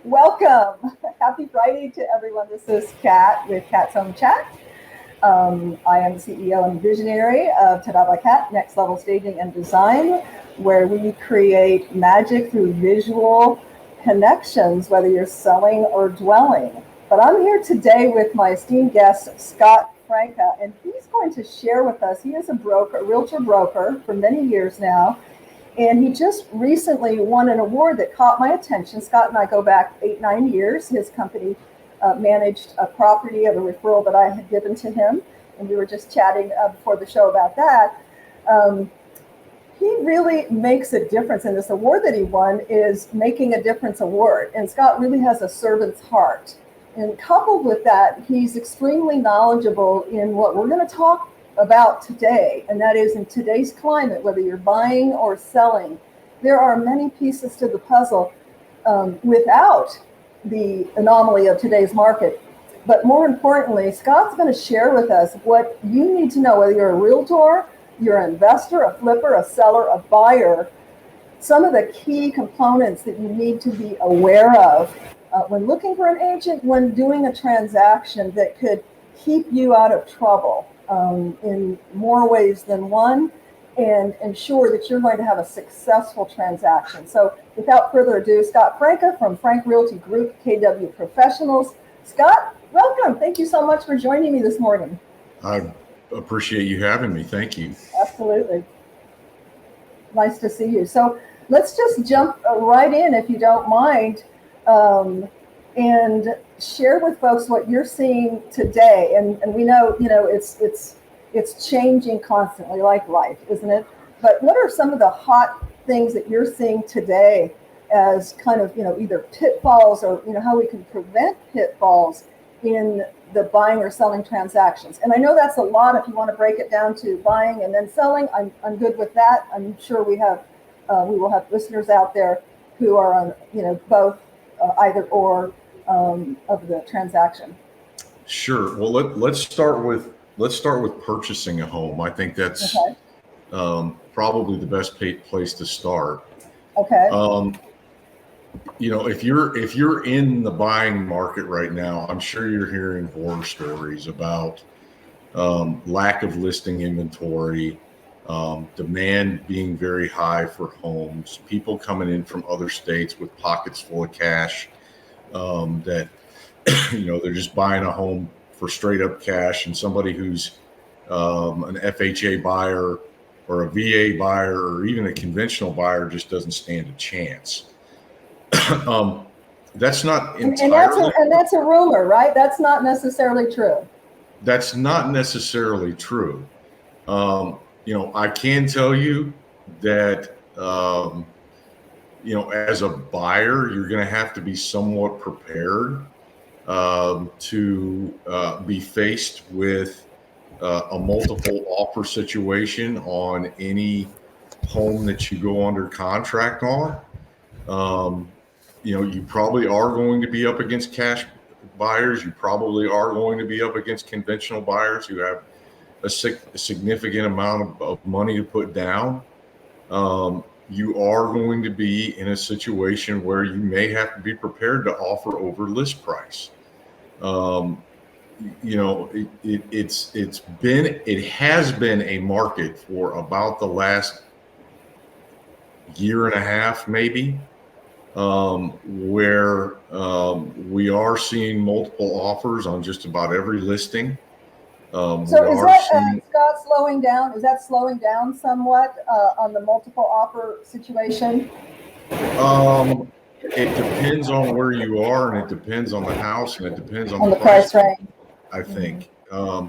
Welcome. Happy Friday to everyone. This is Kat with Kat's Home Chat. I am the CEO and visionary of Tada Kat, Next Level Staging and Design, where we create magic through visual connections, whether you're selling or dwelling. But I'm here today with my esteemed guest, Scott Frnka, and he's going to share with us. He is a broker, a realtor broker for many years now. And he just recently won an award that caught my attention. Scott and I go back 8-9 years. His company managed a property of a referral that I had given to him. And we were just chatting before the show about that. He really makes a difference. And this award that he won is Making a Difference Award. And Scott really has a servant's heart. And coupled with that, he's extremely knowledgeable in what we're going to talk about today, and that is in today's climate, whether you're buying or selling, there are many pieces to the puzzle without the anomaly of today's market. But more importantly, Scott's going to share with us what you need to know, whether you're a realtor, you're an investor, a flipper, a seller, a buyer, some of the key components that you need to be aware of when looking for an agent, when doing a transaction that could keep you out of trouble in more ways than one, and ensure that you're going to have a successful transaction. So without further ado, Scott Frnka from Frank Realty Group, KW Professionals. Scott, welcome. Thank you so much for joining me this morning. I appreciate you having me. Thank you. Absolutely. Nice to see you. So let's just jump right in, if you don't mind, and share with folks what you're seeing today. And we know, it's changing constantly, like life, isn't it? But what are some of the hot things that you're seeing today as kind of, either pitfalls or, how we can prevent pitfalls in the buying or selling transactions? And I know that's a lot. If you want to break it down to buying and then selling, I'm good with that. I'm sure we will have listeners out there who are on, both either or of the transaction. Sure. Well, let's start with purchasing a home. I think that's okay. Probably the best place to start. Okay. If you're in the buying market right now, I'm sure you're hearing horror stories about lack of listing inventory, demand being very high for homes, people coming in from other states with pockets full of cash, that they're just buying a home for straight up cash, and somebody who's an FHA buyer or a VA buyer or even a conventional buyer just doesn't stand a chance. That's not entirely, and that's a rumor, right? That's not necessarily true. That's not necessarily true. I can tell you that as a buyer, you're going to have to be somewhat prepared to be faced with a multiple offer situation on any home that you go under contract on. You probably are going to be up against cash buyers. You probably are going to be up against conventional buyers who have a significant amount of money to put down. You are going to be in a situation where you may have to be prepared to offer over list price. It has been a market for about the last year and a half, maybe, where we are seeing multiple offers on just about every listing. So is that, Scott, slowing down? Is that slowing down somewhat on the multiple offer situation? It depends on where you are, and it depends on the house, and it depends on the price range, I think. I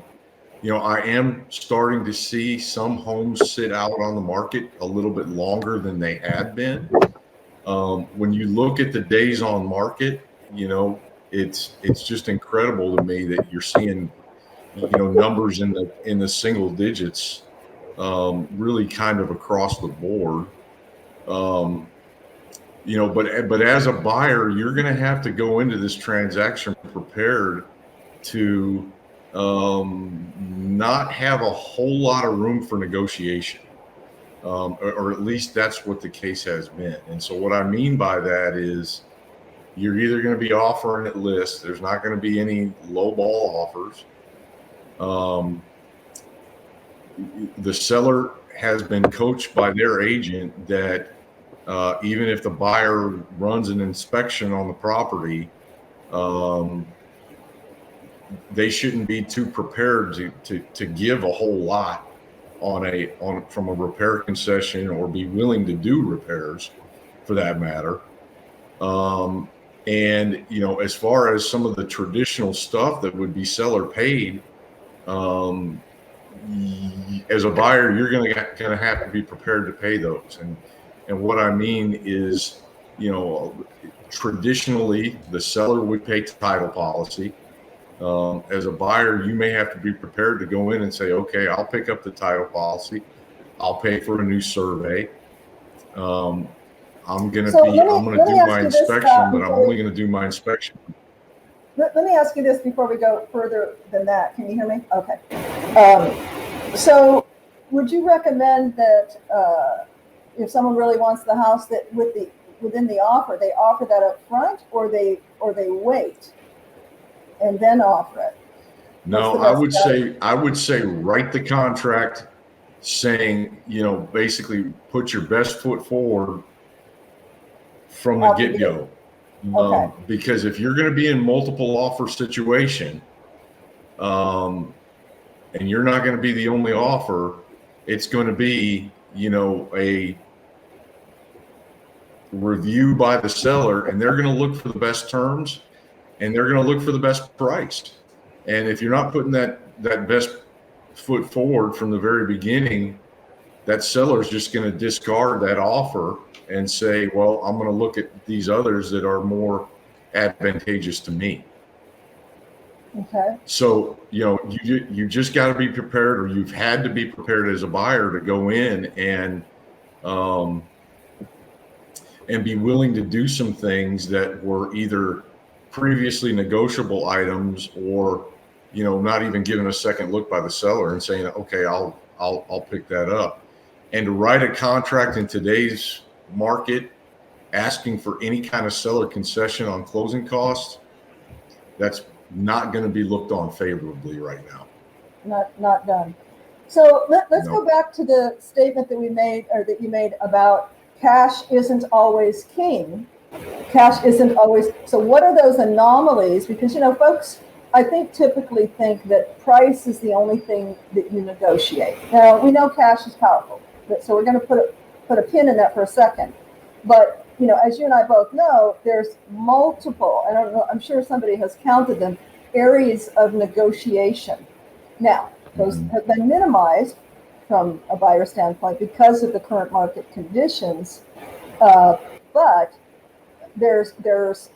am starting to see some homes sit out on the market a little bit longer than they had been. When you look at the days on market, it's just incredible to me that you're seeing numbers in the single digits, really kind of across the board. But as a buyer, you're going to have to go into this transaction prepared to not have a whole lot of room for negotiation. Or at least that's what the case has been. And so what I mean by that is you're either going to be offering at list. There's not going to be any low ball offers. The seller has been coached by their agent that even if the buyer runs an inspection on the property, they shouldn't be too prepared to give a whole lot from a repair concession, or be willing to do repairs for that matter. And as far as some of the traditional stuff that would be seller paid, as a buyer, you're going to have to be prepared to pay those. And what I mean is, traditionally the seller would pay title policy. As a buyer, you may have to be prepared to go in and say, okay, I'll pick up the title policy. I'll pay for a new survey. I'm going to do my inspection, but I'm only going to do my inspection. Let me ask you this before we go further than that. Can you hear me? Okay. So would you recommend that if someone really wants the house, that within the offer, they offer that up front, or they wait and then offer it? No, I would say write the contract saying, basically put your best foot forward from the get-go. Okay. Because if you're going to be in multiple offer situation, and you're not going to be the only offer, it's going to be, a review by the seller, and they're going to look for the best terms, and they're going to look for the best price. And if you're not putting that best foot forward from the very beginning, that seller is just going to discard that offer and say, well, I'm going to look at these others that are more advantageous to me. Okay. So, you just got to be prepared, or you've had to be prepared as a buyer to go in and be willing to do some things that were either previously negotiable items, or, not even given a second look by the seller and saying, okay, I'll pick that up. And to write a contract in today's market, asking for any kind of seller concession on closing costs, that's not going to be looked on favorably right now. Not done. So let's go back to the statement that we made, or that you made, about cash isn't always king. Cash isn't always. So what are those anomalies? Because, folks, I think, typically think that price is the only thing that you negotiate. Now, we know cash is powerful, so we're going to put a pin in that for a second. But, as you and I both know, there's multiple, I don't know, I'm sure somebody has counted them, areas of negotiation. Now, those have been minimized from a buyer standpoint because of the current market conditions, but there's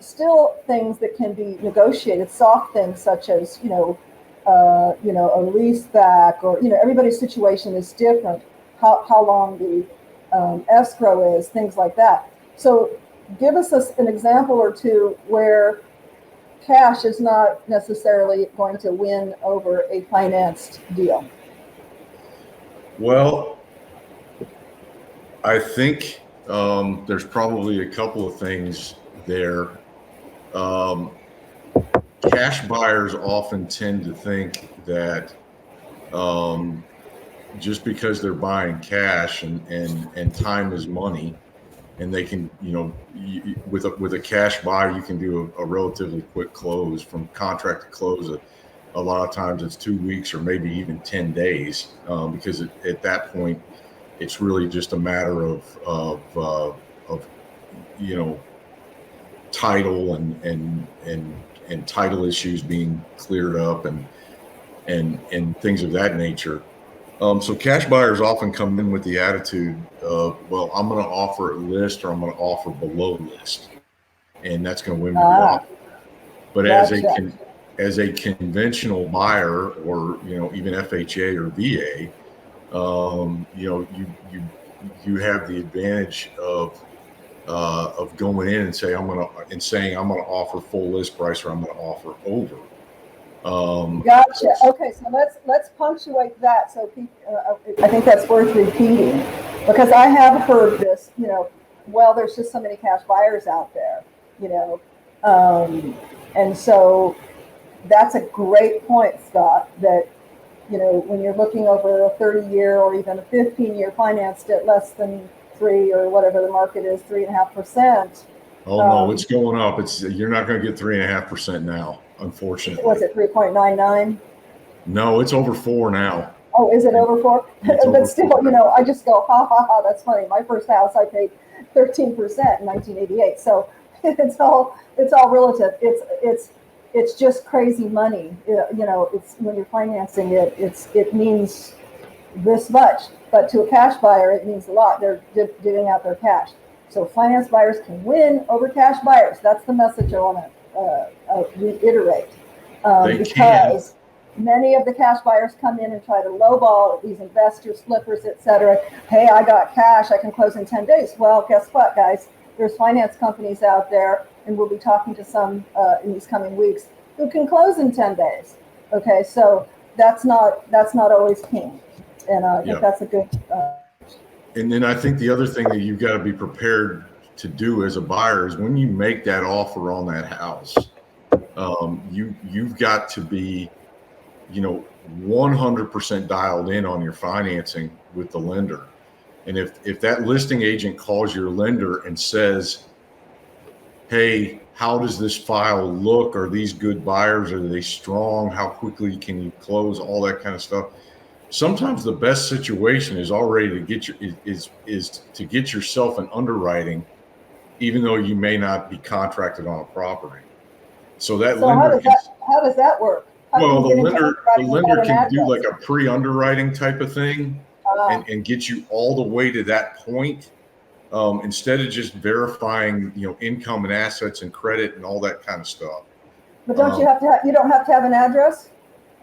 still things that can be negotiated, soft things such as, a lease back, or, everybody's situation is different, how long the escrow is, things like that. So give us an example or two where cash is not necessarily going to win over a financed deal. Well, I think there's probably a couple of things there. Cash buyers often tend to think that just because they're buying cash and time is money, and they can, with a cash buy, you can do a relatively quick close from contract to close. A lot of times it's 2 weeks or maybe even 10 days, because at that point, it's really just a matter of title and title issues being cleared up and things of that nature. So cash buyers often come in with the attitude of, well, I'm going to offer at list, or I'm going to offer below list, and that's going to win me the offer. But Gotcha. as a conventional buyer, or even FHA or VA, you have the advantage of going in and saying I'm going to offer full list price, or I'm going to offer over. Gotcha. Okay, so let's punctuate that. So I think that's worth repeating, because I have heard this. Well, there's just so many cash buyers out there. And so that's a great point, Scott, that, when you're looking over a 30-year or even a 15-year financed at less than 3 or whatever the market is, 3.5%. Oh no, it's going up. You're not going to get 3.5% now, unfortunately. Was it 3.99? No, it's over 4 now. Oh, is it over 4? But still, 4. I just go, ha ha ha. That's funny. My first house, I paid 13% in 1988. So it's all relative. It's just crazy money. It's when you're financing it, it means this much, but to a cash buyer, it means a lot. They're giving out their cash. So finance buyers can win over cash buyers. That's the message I want to reiterate. Because many of the cash buyers come in and try to lowball these investors, flippers, etc. Hey, I got cash. I can close in 10 days. Well, guess what, guys? There's finance companies out there, and we'll be talking to some in these coming weeks, who can close in 10 days. Okay, so that's not always king. And I think that's a good... And then I think the other thing that you've got to be prepared to do as a buyer is when you make that offer on that house, you've got to be, 100% dialed in on your financing with the lender. And if that listing agent calls your lender and says, hey, how does this file look? Are these good buyers? Are they strong? How quickly can you close? All that kind of stuff. Sometimes the best situation is already to get is to get yourself an underwriting, even though you may not be contracted on a property. So lender how does that work? Well, the lender can do like a pre-underwriting type of thing and get you all the way to that point. Instead of just verifying, income and assets and credit and all that kind of stuff. But don't you don't have to have an address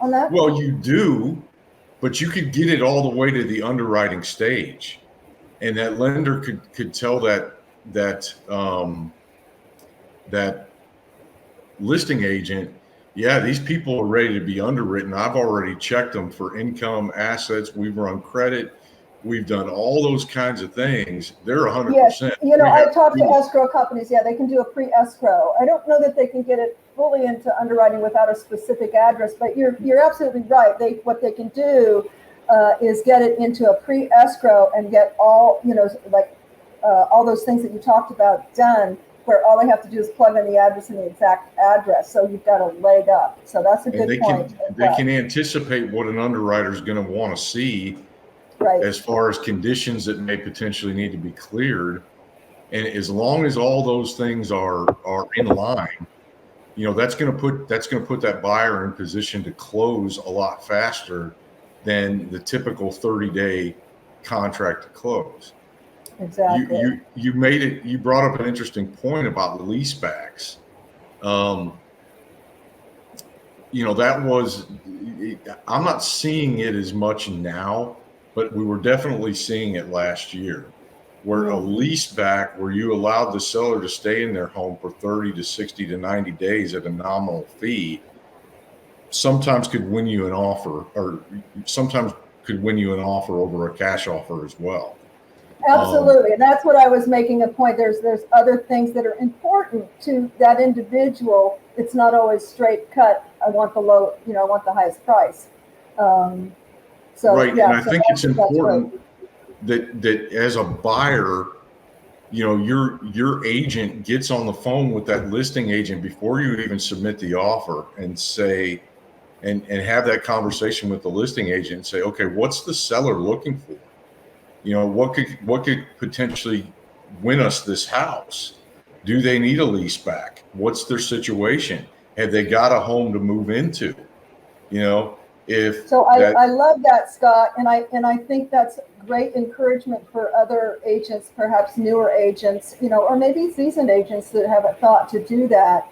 on that? Well, you do, but you could get it all the way to the underwriting stage, and that lender could tell that listing agent, yeah, these people are ready to be underwritten. I've already checked them for income, assets. We've run credit. We've done all those kinds of things. They're 100%. Yes, I've talked to escrow companies. Yeah, they can do a pre-escrow. I don't know that they can get it fully into underwriting without a specific address, but you're absolutely right. What they can do is get it into a pre-escrow and get all, all those things that you talked about done, where all they have to do is plug in the address and the exact address. So you've got a leg up. So that's a good point. They can anticipate what an underwriter is going to want to see. Right. As far as conditions that may potentially need to be cleared. And as long as all those things are in line, that's going to put that buyer in position to close a lot faster than the typical 30-day contract to close. Exactly. You brought up an interesting point about leasebacks. I'm not seeing it as much now, but we were definitely seeing it last year, where a lease back, where you allowed the seller to stay in their home for 30 to 60 to 90 days at a nominal fee, sometimes could win you an offer, or sometimes could win you an offer over a cash offer as well. Absolutely. And that's what I was making a point. There's other things that are important to that individual. It's not always straight cut. I want the I want the highest price. Right. Yeah, and I think it's important that as a buyer, your agent gets on the phone with that listing agent before you even submit the offer and say, and have that conversation with the listing agent and say, okay, what's the seller looking for? What could potentially win us this house? Do they need a lease back? What's their situation? Have they got a home to move into? I love that, Scott, and I think that's great encouragement for other agents, perhaps newer agents, or maybe seasoned agents that haven't thought to do that,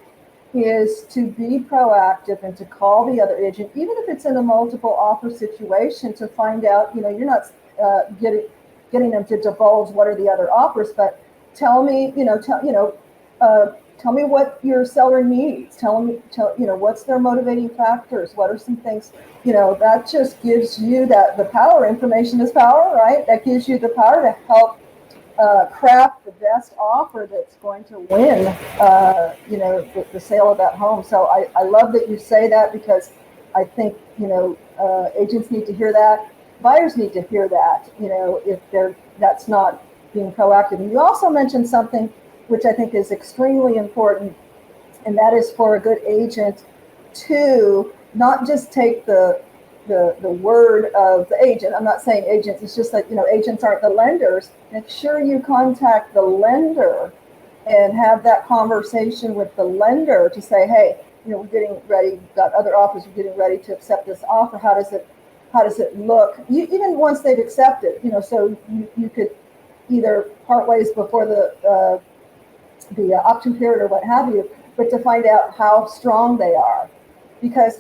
is to be proactive and to call the other agent, even if it's in a multiple offer situation, to find out, you're not getting them to divulge what are the other offers, but tell me, tell me what your seller needs. Tell what's their motivating factors. What are some things, that just gives you the power. Information is power, right? That gives you the power to help craft the best offer that's going to win, the sale of that home. So I love that you say that, because I think, agents need to hear that. Buyers need to hear that, if that's not being proactive. And you also mentioned something which I think is extremely important, and that is for a good agent to not just take the word of the agent. I'm not saying agents, it's just that, agents aren't the lenders. Make sure you contact the lender and have that conversation with the lender to say, hey, we're getting ready, we've got other offers, we're getting ready to accept this offer. How does it look? Even once they've accepted, so you could either part ways before the option period or what have you, but to find out how strong they are. Because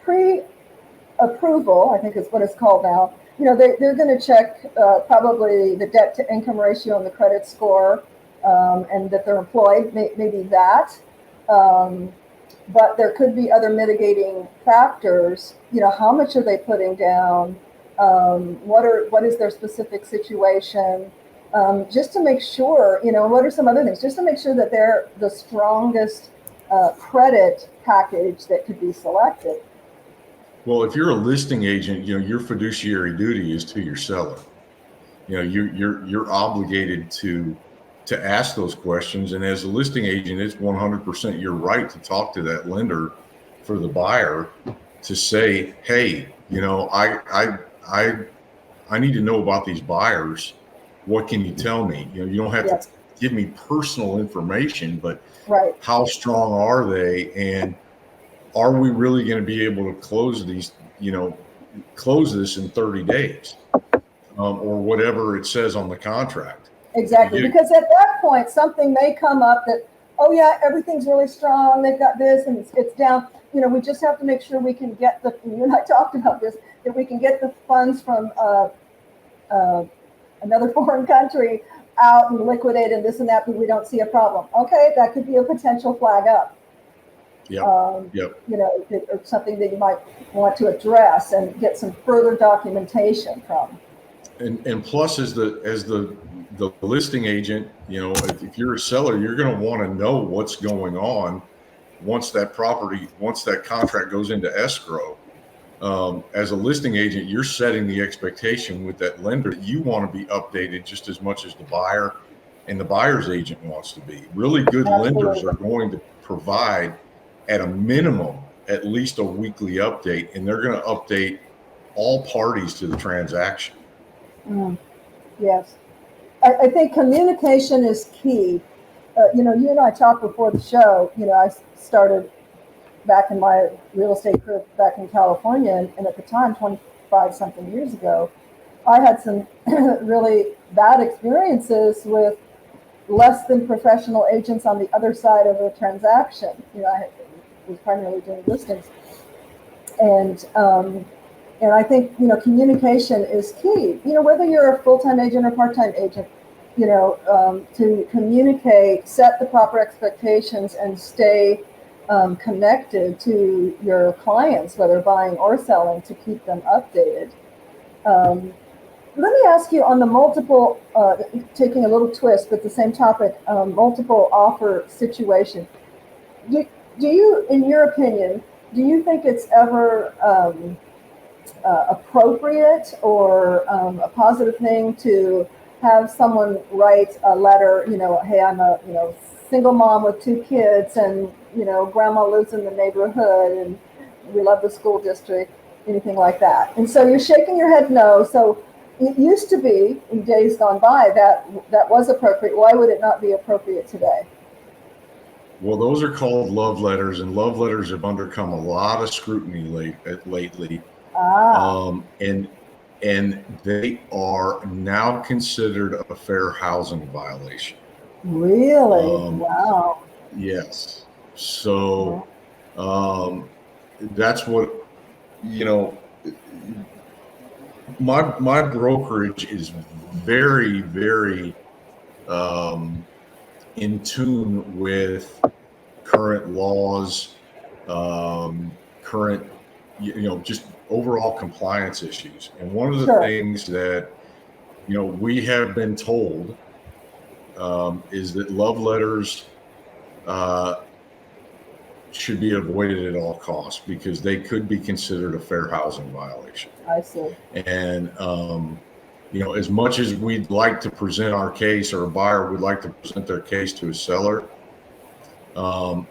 pre-approval, I think is what it's called now, they're going to check probably the debt to income ratio and the credit score, and that they're employed, maybe that. But there could be other mitigating factors. How much are they putting down? What is their specific situation? Just to make sure, what are some other things? Just to make sure that they're the strongest credit package that could be selected. Well, if you're a listing agent, your fiduciary duty is to your seller. You're obligated to ask those questions. And as a listing agent, it's 100% your right to talk to that lender for the buyer to say, hey, I need to know about these buyers. What can you tell me? You don't have to give me personal information, but how strong are they? And are we really going to be able to close these, close this in 30 days or whatever it says on the contract? Exactly. Because at that point, something may come up that, oh yeah, everything's really strong. They've got this and it's down. We just have to make sure we can get you and I talked about this, that we can get the funds from another foreign country out and liquidate and this and that, but we don't see a problem. Okay, that could be a potential flag up. Or something that you might want to address and get some further documentation from. And plus, as the listing agent, if you're a seller, you're going to want to know what's going on once that contract goes into escrow. As a listing agent, you're setting the expectation with that lender that you want to be updated just as much as the buyer and the buyer's agent wants to be. Really good lenders are going to provide at a minimum at least a weekly update, and they're going to update all parties to the transaction. Yes. I think communication is key. You and I talked before the show. I started back in my real estate career back in California, and at the time, 25 something years ago, I had some really bad experiences with less than professional agents on the other side of a transaction. I was primarily doing listings, and I think communication is key. Whether you're a full-time agent or part-time agent, to communicate, set the proper expectations, and stay connected to your clients, whether buying or selling, to keep them updated. Let me ask you on the multiple, taking a little twist, but the same topic, multiple offer situation. Do you, in your opinion, do you think it's ever appropriate or a positive thing to have someone write a letter, hey, I'm a single mom with 2 kids, and grandma lives in the neighborhood, and we love the school district, anything like that? And so you're shaking your head no. So it used to be, in days gone by, that was appropriate. Why would it not be appropriate today? Well, those are called love letters, and love letters have undergone a lot of scrutiny lately. And they are now considered a fair housing violation. Really? Wow. Yes. So that's what, my brokerage is very, very in tune with current laws, current, just overall compliance issues. And one of the things that, we have been told is that love letters should be avoided at all costs because they could be considered a fair housing violation. I see. And as much as we'd like to present our case, or a buyer would like to present their case to a seller,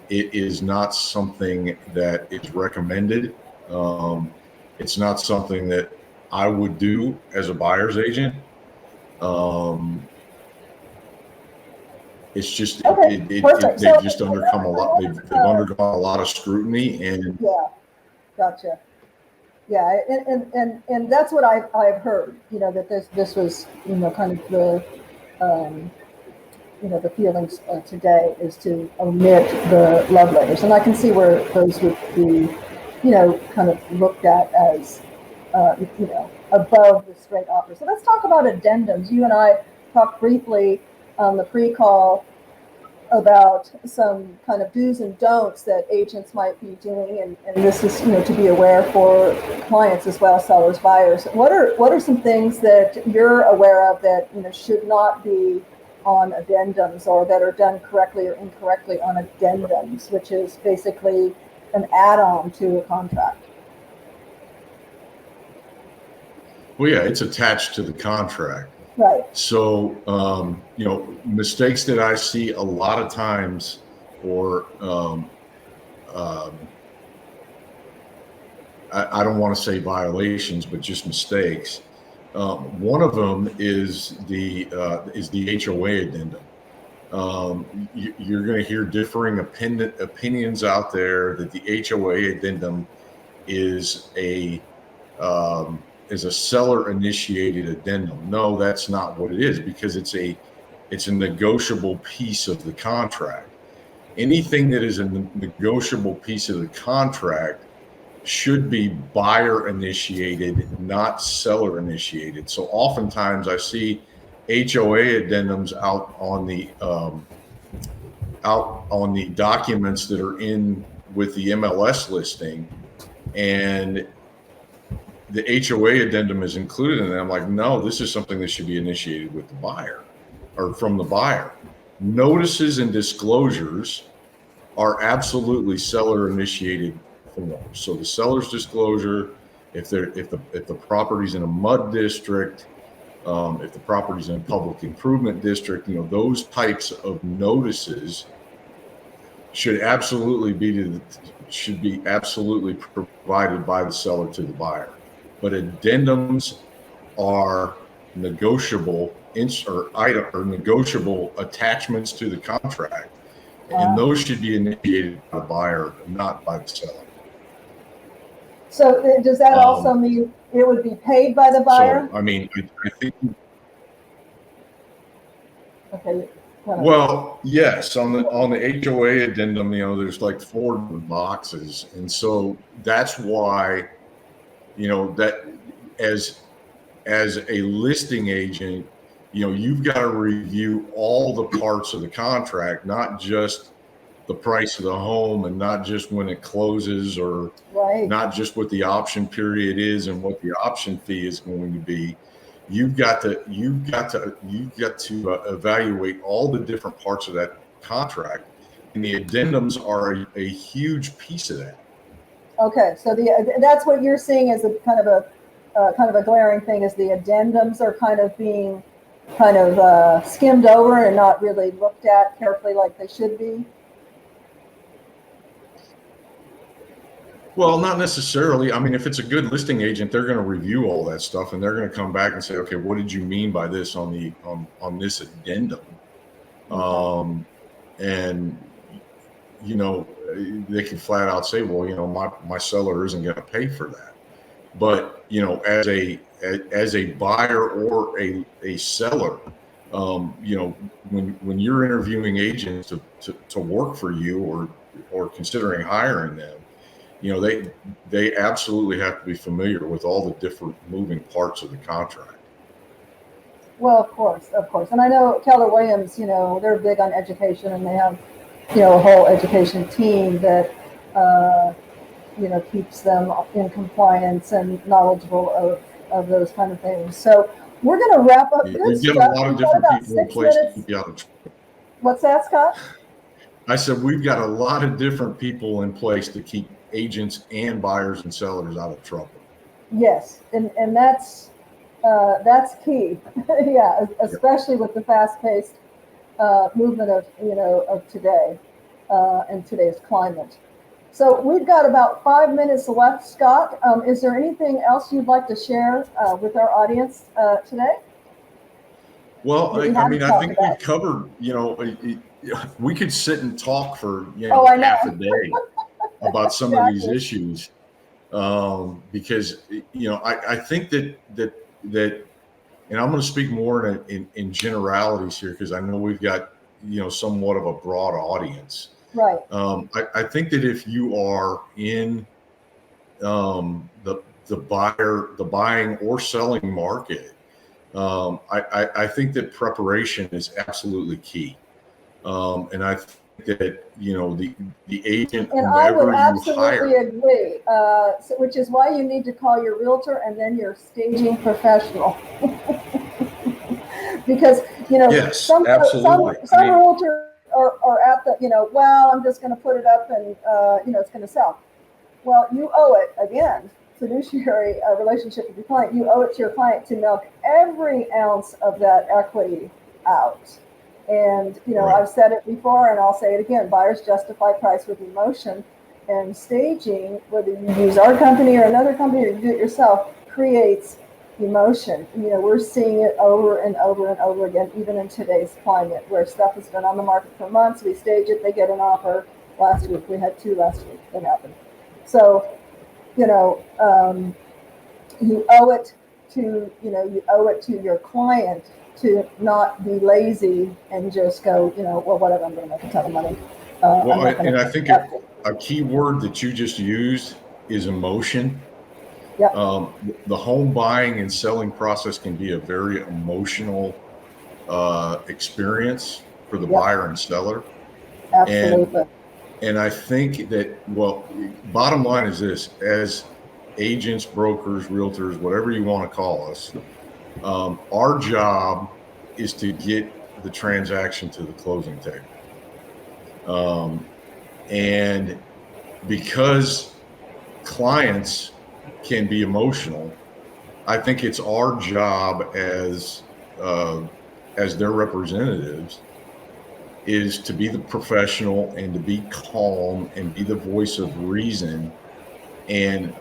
it is not something that is recommended. It's not something that I would do as a buyer's agent. It's just Okay, perfect. they've just undergone a lot. They've undergone a lot of scrutiny, and yeah, gotcha. Yeah, and that's what I've heard. That this was kind of the the feelings today is to omit the love letters, and I can see where those would be kind of looked at as above the straight offer. So let's talk about addendums. You and I talked briefly on the pre-call about some kind of do's and don'ts that agents might be doing, and this is to be aware for clients as well, sellers, buyers. What are some things that you're aware of that should not be on addendums, or that are done correctly or incorrectly on addendums, which is basically an add-on to a contract? Well, yeah, it's attached to the contract. Right. So, mistakes that I see a lot of times, or I don't want to say violations, but just mistakes. One of them is the HOA addendum. You're going to hear differing opinions out there that the HOA addendum is a seller-initiated addendum. No, that's not what it is, because it's a negotiable piece of the contract. Anything that is a negotiable piece of the contract should be buyer-initiated, not seller-initiated. So oftentimes I see HOA addendums out on the documents that are in with the MLS listing, and the HOA addendum is included in it. I'm like, no, this is something that should be initiated with the buyer, or from the buyer. Notices and disclosures are absolutely seller-initiated forms. So the seller's disclosure, if the property's in a MUD district, if the property's in a public improvement district, those types of notices should absolutely be provided by the seller to the buyer. But addendums are negotiable negotiable attachments to the contract, and those should be initiated by the buyer, not by the seller. So does that also mean it would be paid by the buyer? So, I mean, I think. Okay. Well, yes, on the HOA addendum, there's like 4 boxes, and so that's why, that as a listing agent, you've got to review all the parts of the contract, not just the price of the home, and not just when it closes, or not just what the option period is and what the option fee is going to be. You've got to evaluate all the different parts of that contract, and the addendums are a huge piece of that. Okay, so that's what you're seeing as a kind of a glaring thing, is the addendums are kind of being skimmed over and not really looked at carefully like they should be. Well, not necessarily. I mean, if it's a good listing agent, they're going to review all that stuff, and they're going to come back and say, okay, what did you mean by this on this addendum? And they can flat out say, well, my seller isn't going to pay for that. But as a buyer or a seller, when you're interviewing agents to work for you, or considering hiring them, they absolutely have to be familiar with all the different moving parts of the contract. Well, of course. And I know Keller Williams, they're big on education, and they have, a whole education team that, keeps them in compliance and knowledgeable of those kind of things. So we're going to wrap up. We get a lot of different people in place to keep you out of trouble. What's that, Scott? I said, we've got a lot of different people in place to keep agents and buyers and sellers out of trouble. Yes, and that's key. Yeah, especially with the fast-paced movement of today and today's climate. So we've got about 5 minutes left, Scott. Is there anything else you'd like to share with our audience today? Well, I mean, I think we've covered, we could sit and talk for, half a day about some of these issues. Because, I think that, and I'm going to speak more in generalities here, because I know we've got, somewhat of a broad audience. Right. I think that if you are in the buying or selling market, I think that preparation is absolutely key. And I think that, the agent, and I would whoever you absolutely hire, agree, which is why you need to call your realtor and then your staging professional. Because, yes, some absolutely. realtors are at the, well, I'm just going to put it up and, it's going to sell. Well, you owe it, again, fiduciary relationship with your client. You owe it to your client to milk every ounce of that equity out. And, Right. I've said it before and I'll say it again, buyers justify price with emotion, and staging, whether you use our company or another company or you do it yourself, creates emotion. We're seeing it over and over and over again, even in today's climate, where stuff has been on the market for months. We stage it, they get an offer. Last week, we had 2 last week that happened. So, you owe it to your client to not be lazy and just go, well, whatever, I'm going to make a ton of money. Well, and I think a key word that you just used is emotion. Yep. The home buying and selling process can be a very emotional experience for the buyer and seller. Absolutely. And I think that, well, bottom line is this: as agents, brokers, realtors, whatever you want to call us, our job is to get the transaction to the closing table. And because clients can be emotional, I think it's our job as their representatives is to be the professional and to be calm and be the voice of reason, and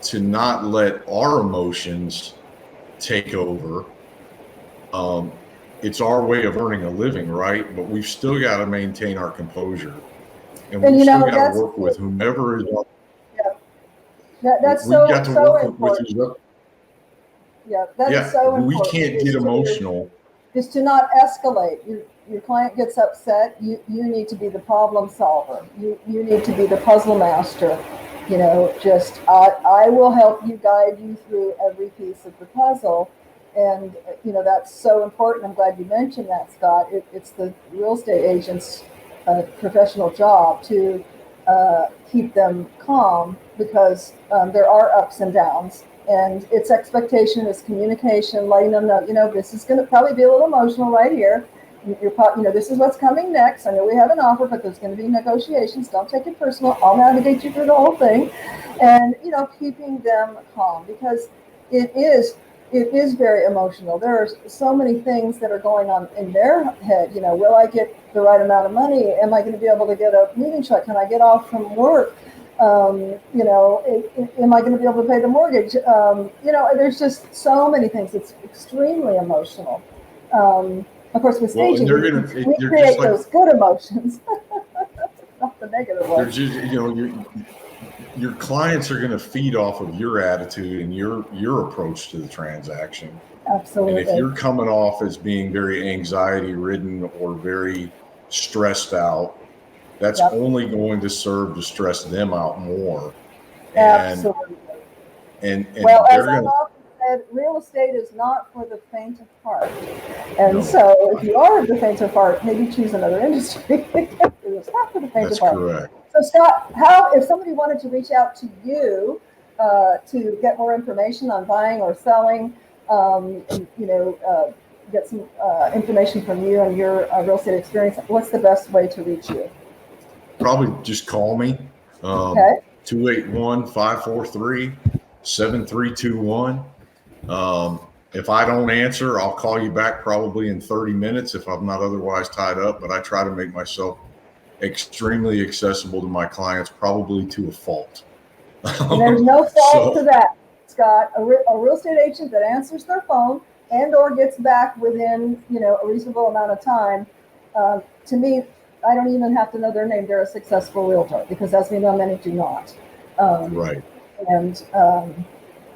to not let our emotions take over. It's our way of earning a living, right? But we've still got to maintain our composure, and we've still got to work with whomever is. That's so important. Yeah, that is so important. We can't get emotional. Is to not escalate. Your client gets upset. You need to be the problem solver. You need to be the puzzle master. I will help you, guide you through every piece of the puzzle. And, that's so important. I'm glad you mentioned that, Scott. It's the real estate agent's professional job to keep them calm, because there are ups and downs. And its expectation is communication, letting them know, this is going to probably be a little emotional right here. This is what's coming next. I know we have an offer, but there's going to be negotiations. Don't take it personal. I'll navigate you through the whole thing. And, keeping them calm, because it is very emotional. There are so many things that are going on in their head. Will I get the right amount of money? Am I going to be able to get a meeting check? Can I get off from work? Am I going to be able to pay the mortgage? There's just so many things. It's extremely emotional. Of course, with staging, we create those good emotions, not the negative ones. Your clients are going to feed off of your attitude and your approach to the transaction. Absolutely. And if you're coming off as being very anxiety ridden or very stressed out, that's only going to serve to stress them out more. Absolutely. And well, as I've often said, real estate is not for the faint of heart. And so if you are the faint of heart, maybe choose another industry. It's not for the faint of heart. That's correct. So Scott, if somebody wanted to reach out to you to get more information on buying or selling, get some information from you and your real estate experience, what's the best way to reach you? Probably just call me. Okay. 281-543-7321. If I don't answer, I'll call you back probably in 30 minutes if I'm not otherwise tied up, but I try to make myself extremely accessible to my clients, probably to a fault. And there's no fault to that, Scott. A real estate agent that answers their phone and or gets back within, a reasonable amount of time, to me, I don't even have to know their name. They're a successful realtor, because as we know, many do not. Right. And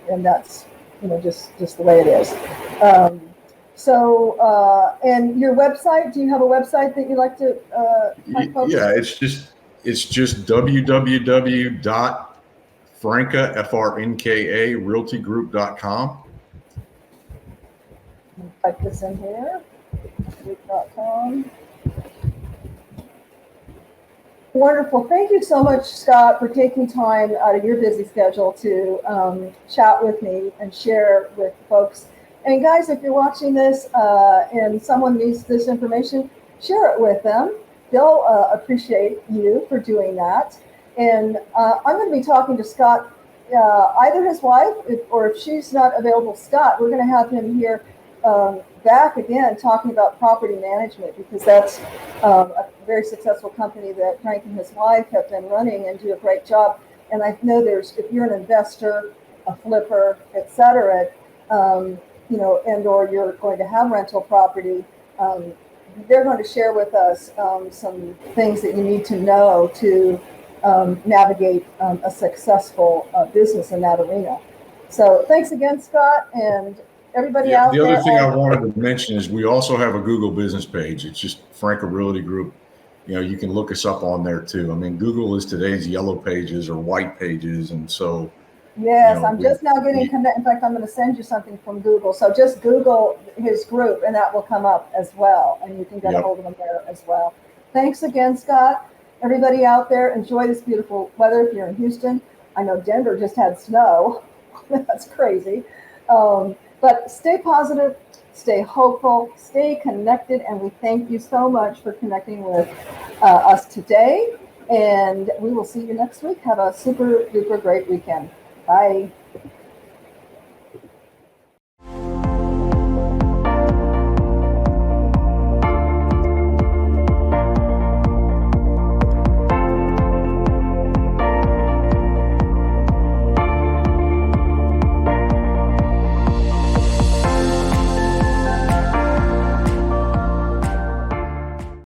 that's, just the way it is. And your website, do you have a website that you like to folks? Yeah, it's just www.frnka, Frnka, realtygroup.com. Type this in here, group.com. Wonderful. Thank you so much, Scott, for taking time out of your busy schedule to chat with me and share with folks. And guys, if you're watching this and someone needs this information, share it with them. They'll appreciate you for doing that. And I'm going to be talking to Scott, either his wife, or if she's not available, Scott, we're going to have him here back again talking about property management, because that's a very successful company that Frank and his wife have been running and do a great job. And I know if you're an investor, a flipper, etc., and or you're going to have rental property, they're going to share with us some things that you need to know to navigate a successful business in that arena. So thanks again, Scott, and everybody out there. The other thing I wanted to mention is we also have a Google business page. It's just Frnka Realty Group. You can look us up on there too. I mean, Google is today's yellow pages or white pages. And so. Yes, I'm just now getting connected. In fact, I'm going to send you something from Google. So just Google his group and that will come up as well. And you can get a hold of him there as well. Thanks again, Scott. Everybody out there, enjoy this beautiful weather if you're in Houston. I know Denver just had snow. That's crazy. But stay positive, stay hopeful, stay connected, and we thank you so much for connecting with us today. And we will see you next week. Have a super duper great weekend. Bye.